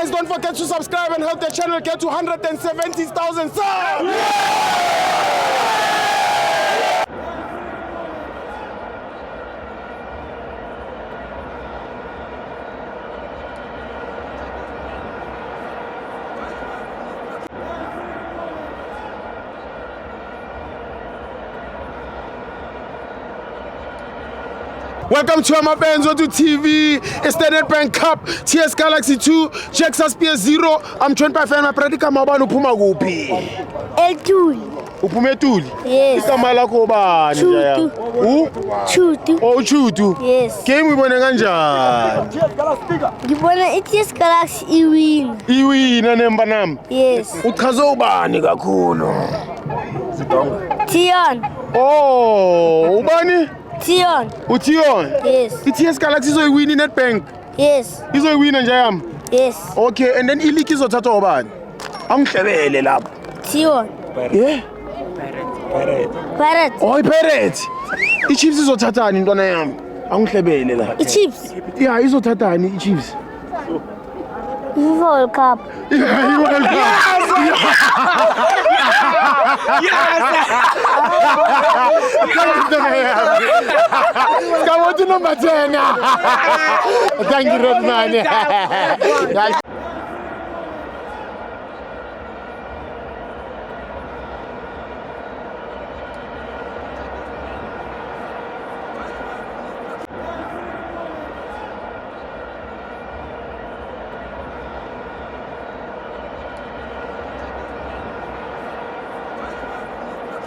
guys, don't forget to subscribe and help the channel get to 170,000 subs. Welcome to Amabenzo to TV. It's the Nedbank Cup, TS Galaxy 2, Jaxas PS0. I'm joined by fan Pradika Mabano Puma Gupi. Etuli. Upume Tuli? Yes. Ikamala Kobani. Chutu. Chutu. Oh, Chutu. Yes. Game we won nganja. Ngibona iTS Galaxy iwin. Iwina nemba nam. Yes. Uchaza ubani kakhulu? Tion. Oh, ubani? Tion. Ution? Yes. iTS Galaxy izoyiwina Nedbank. Yes. Izoyiwina nje yami. Yes. Okay, and then ileague izothathwa ubani? Angihlebele lapho. Tion. Yeah. Pirate. Oh, iPirates. iChiefs izothathani intwana yami? Angihlebele la. iChiefs. Yeah, izothathani iChiefs? FIFA World Cup. Come on to number 10. Thank you, Rodman.